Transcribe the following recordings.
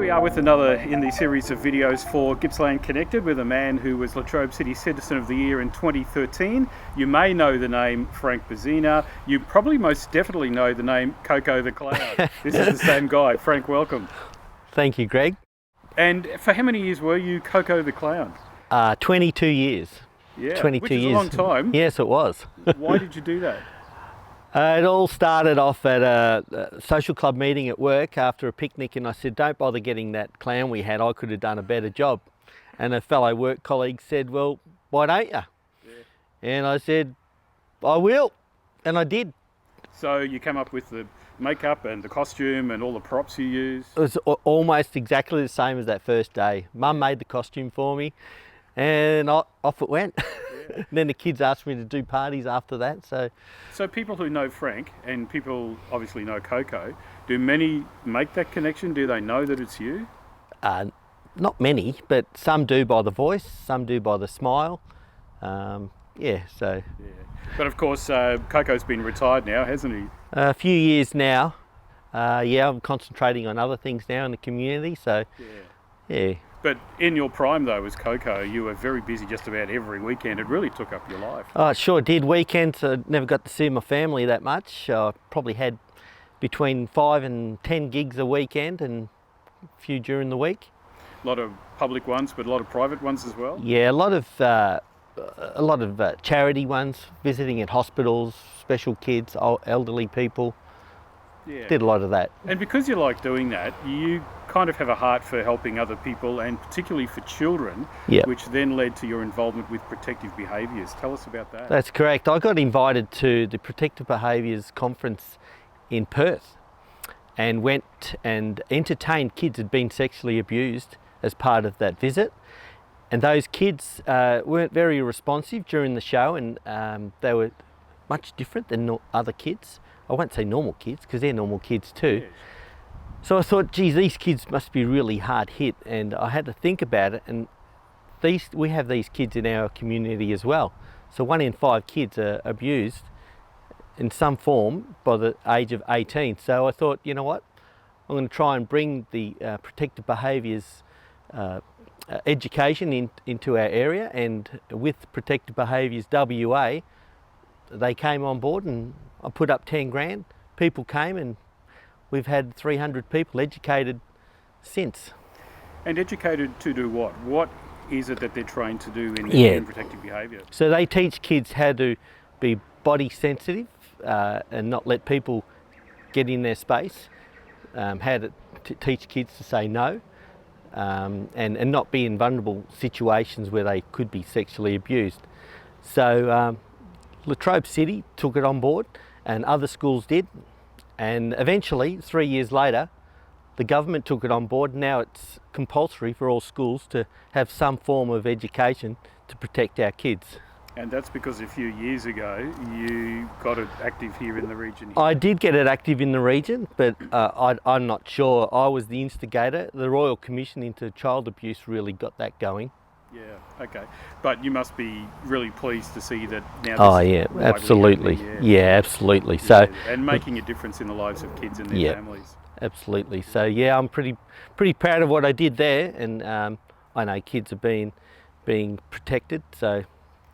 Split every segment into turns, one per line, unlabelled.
we are with another in the series of videos for Gippsland Connected with a man who was Latrobe City Citizen of the Year in 2013. You may know the name Frank Bezzina. You probably most definitely know the name Coco the Clown. This is the same guy. Frank, welcome.
Thank you, Greg.
And for how many years were you Coco the Clown?
22 years.
Yeah,
22
which is
years.
a long time.
Yes, it was.
Why did you do that?
It all started off at a social club meeting at work after a picnic, and I said, don't bother getting that clown we had, I could have done a better job. And a fellow work colleague said, well, why don't you? Yeah. And I said, I will. And I did.
So you came up with the makeup and the costume and all the props you used?
It was almost exactly the same as that first day. Mum made the costume for me and off it went. Yeah. And then the kids asked me to do parties after that.
So people who know Frank and people obviously know Coco, do many make that connection? Do they know that it's you?
Not many, but some do by the voice, some do by the smile. Yeah.
But of course, Coco's been retired now, hasn't he?
A few years now. Yeah, I'm concentrating on other things now in the community, so yeah.
But in your prime though as Coco, you were very busy just about every weekend. It really took up your life.
Oh, it sure did. Weekends, I never got to see my family that much. I probably had between 5 and 10 gigs a weekend and a few during the week.
A lot of public ones, but a lot of private ones as well?
Yeah, a lot of charity ones, visiting at hospitals, special kids, elderly people. Yeah. Did a lot of that.
And because you like doing that, you kind of have a heart for helping other people and particularly for children, which then led to your involvement with protective behaviours. Tell us about that.
That's correct. I got invited to the Protective Behaviours Conference in Perth and went and entertained kids who had been sexually abused as part of that visit. And those kids weren't very responsive during the show, and they were much different than other kids. I won't say normal kids, because they're normal kids too. Yes. So I thought, geez, these kids must be really hard hit, and I had to think about it. And we have these kids in our community as well. So 1 in 5 kids are abused in some form by the age of 18. So I thought, you know what, I'm going to try and bring the protective behaviours education into our area, and with Protective Behaviours WA, they came on board and I put up 10 grand. People came and we've had 300 people educated since. And
educated to do what? What is it that they're trained to do in protective behaviour?
So they teach kids how to be body sensitive and not let people get in their space, how to teach kids to say no, and not be in vulnerable situations where they could be sexually abused. So Latrobe City took it on board, and other schools did, and eventually 3 years later the government took it on board. Now it's compulsory for all schools to have some form of education to protect our kids.
And that's because a few years ago you got it active here in the region.
I did get it active in the region, but I'm not sure. I was the instigator. The Royal Commission into Child Abuse really got that going.
Yeah, okay. But you must be really pleased to see that now.
Oh yeah, absolutely. Yeah, absolutely. So
and making a difference in the lives of kids and their families.
Absolutely. So yeah, I'm pretty proud of what I did there, and I know kids are being protected, so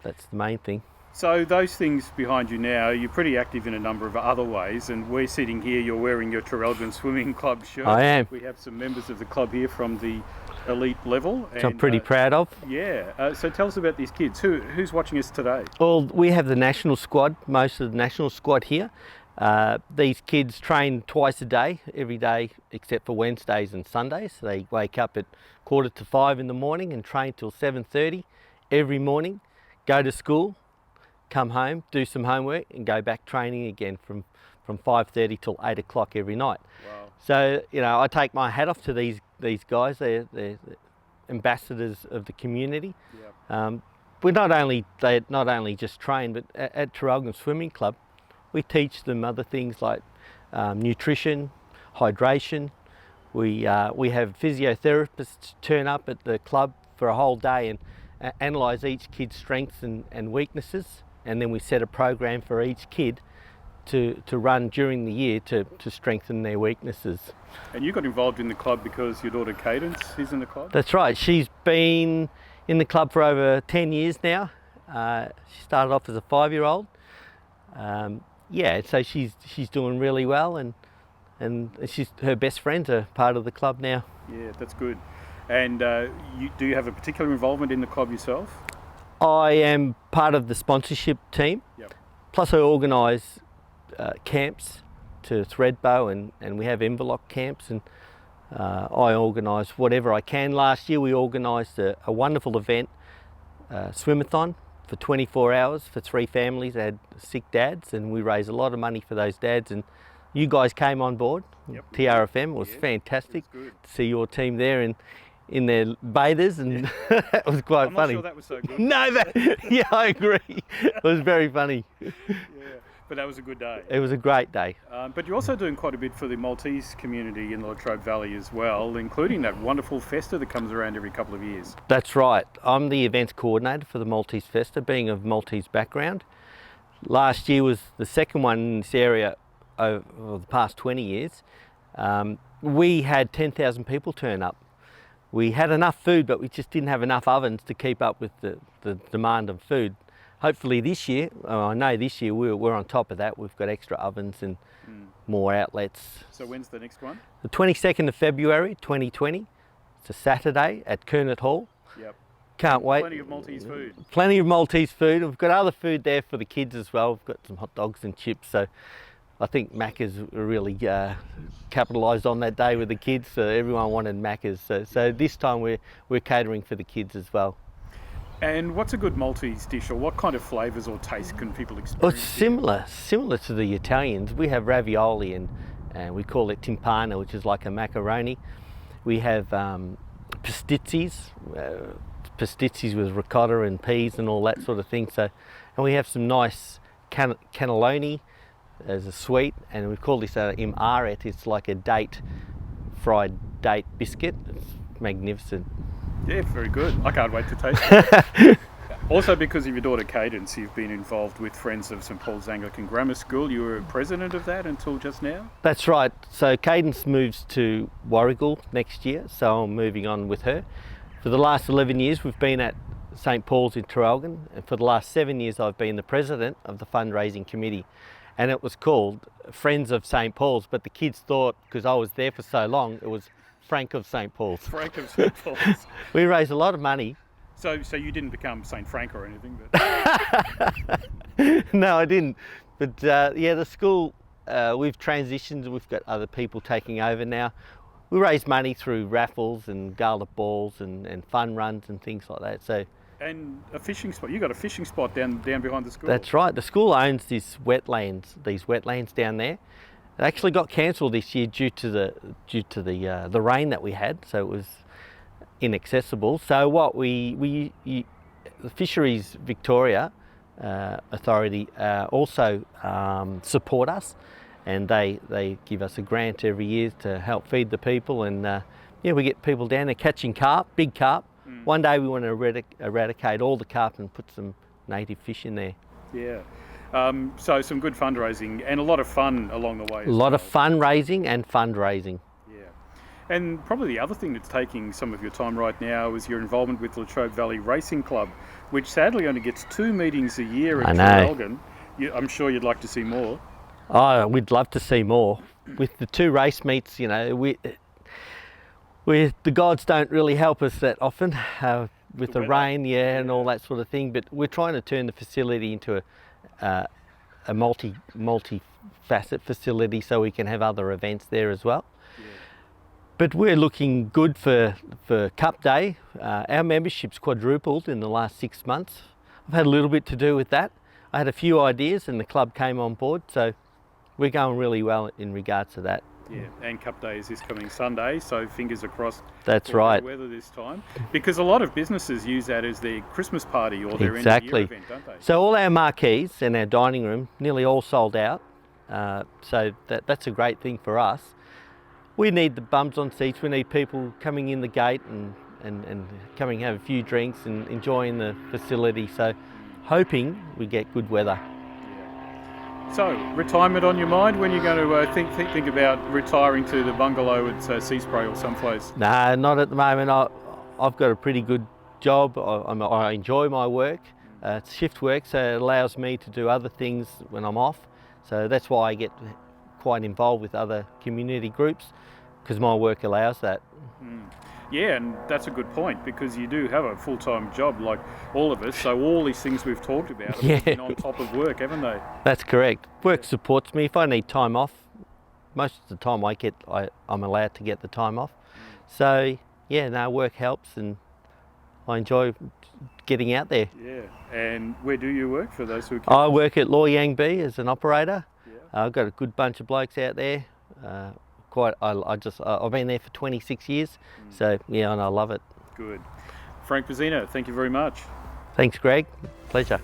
that's the main thing.
So those things behind you now, you're pretty active in a number of other ways, and we're sitting here, you're wearing your Traralgon Swimming Club shirt.
I am.
We have some members of the club here from the elite level.
Which I'm pretty proud of.
Yeah, so tell us about these kids. Who's watching us today?
Well, we have the national squad, most of the national squad here. These kids train twice a day, every day except for Wednesdays and Sundays. They wake up at 4:45 in the morning and train till 7:30 every morning, go to school, come home, do some homework and go back training again from 5:30 till 8 o'clock every night. Wow. So, you know, I take my hat off to these guys. They're ambassadors of the community. Yep. They not only just train, but at Traralgon Swimming Club, we teach them other things like nutrition, hydration. We have physiotherapists turn up at the club for a whole day and analyse each kid's strengths and weaknesses, and then we set a program for each kid to run during the year to strengthen their weaknesses.
And you got involved in the club because your daughter Cadence is in the club?
That's right. She's been in the club for over 10 years now. She started off as a 5-year-old. Yeah, so she's doing really well, and her best friends are part of the club now.
Yeah, that's good. And do you have a particular involvement in the club yourself?
I am part of the sponsorship team.
Yep.
Plus I organise camps to Thredbo, and we have envelope camps, and I organise whatever I can. Last year we organised a wonderful event, swimathon for 24 hours for 3 families that had sick dads, and we raised a lot of money for those dads, and you guys came on board.
Yep.
TRFM was fantastic to see your team there in their bathers, and that was quite funny.
I'm not sure that was so good.
No, yeah, I agree. It was very funny.
Yeah, but that was a good day.
It was a great day.
But you're also doing quite a bit for the Maltese community in the Latrobe Valley as well, including that wonderful festa that comes around every couple of years.
That's right. I'm the events coordinator for the Maltese Festa, being of Maltese background. Last year was the second one in this area over the past 20 years. We had 10,000 people turn up. We had enough food, but we just didn't have enough ovens to keep up with the demand of food. Hopefully this year, I know this year we're on top of that. We've got extra ovens and more outlets.
So when's the next one?
The 22nd of February 2020. It's a Saturday at Kernet Hall.
Yep.
Can't wait.
Plenty of Maltese food.
Plenty of Maltese food. We've got other food there for the kids as well. We've got some hot dogs and chips. So I think Macca's really capitalised on that day with the kids. So everyone wanted Macca's. So this time we're catering for the kids as well.
And what's a good Maltese dish, or what kind of flavours or taste can people experience?
Well, it's similar to the Italians. We have ravioli, and we call it timpana, which is like a macaroni. We have pastizzis with ricotta and peas and all that sort of thing. So, and we have some nice cannelloni as a sweet, and we call this imaret. It's like a fried date biscuit. It's magnificent.
Yeah, very good. I can't wait to taste it. Also, because of your daughter Cadence, you've been involved with Friends of St Paul's Anglican Grammar School. You were president of that until just now?
That's right. So Cadence moves to Warragul next year, so I'm moving on with her. For the last 11 years we've been at St Paul's in Traralgon, and for the last 7 years I've been the president of the fundraising committee. And it was called Friends of St Paul's, but the kids thought, because I was there for so long, it was Frank of St Paul's.
Frank of St Paul's.
We raised a lot of money.
So you didn't become St Frank or anything? But...
No, I didn't. But yeah, the school, we've transitioned. We've got other people taking over now. We raise money through raffles and gala balls and fun runs and things like that. So.
And a fishing spot. You got a fishing spot down behind the school.
That's right. The school owns these wetlands down there. It actually got cancelled this year due to the rain that we had, so it was inaccessible. So what the Fisheries Victoria Authority also support us, and they give us a grant every year to help feed the people, and yeah, we get people down there catching carp, big carp. One day we want to eradicate all the carp and put some native fish in there.
Yeah. So some good fundraising and a lot of fun along the way.
A lot of fundraising and fundraising.
Yeah. And probably the other thing that's taking some of your time right now is your involvement with Latrobe Valley Racing Club, which sadly only gets 2 meetings a year at Traralgon. I'm sure you'd like to see more.
Oh, we'd love to see more. With the 2 race meets, you know, the gods don't really help us that often with the rain, and all that sort of thing. But we're trying to turn the facility into a multi-facet facility, so we can have other events there as well. Yeah. But we're looking good for Cup Day. Our membership's quadrupled in the last 6 months. I've had a little bit to do with that. I had a few ideas and the club came on board, so we're going really well in regards to that.
Yeah, and Cup Day is this coming Sunday, so fingers are crossed.
That's right.
The weather this time, because a lot of businesses use that as their Christmas party or their end of year event, don't they?
So all our marquees and our dining room nearly all sold out. So that's a great thing for us. We need the bums on seats. We need people coming in the gate and coming have a few drinks and enjoying the facility. So hoping we get good weather.
So, retirement on your mind when you're going to think about retiring to the bungalow at Seaspray or someplace?
No, not at the moment. I've got a pretty good job. I enjoy my work. It's shift work, so it allows me to do other things when I'm off. So that's why I get quite involved with other community groups, because my work allows that.
Yeah, and that's a good point, because you do have a full-time job like all of us, so all these things we've talked about have been on top of work, haven't they?
That's correct. Work supports me. If I need time off, most of the time I'm allowed to get the time off. So yeah, no, work helps, and I enjoy getting out there.
Yeah, and where do you work, for those who
I work at Loy Yang B as an operator.
Yeah.
I've got a good bunch of blokes out there. I've been there for 26 years, so yeah, and I love it.
Good. Frank Bezzina, thank you very much.
Thanks, Greg. Pleasure.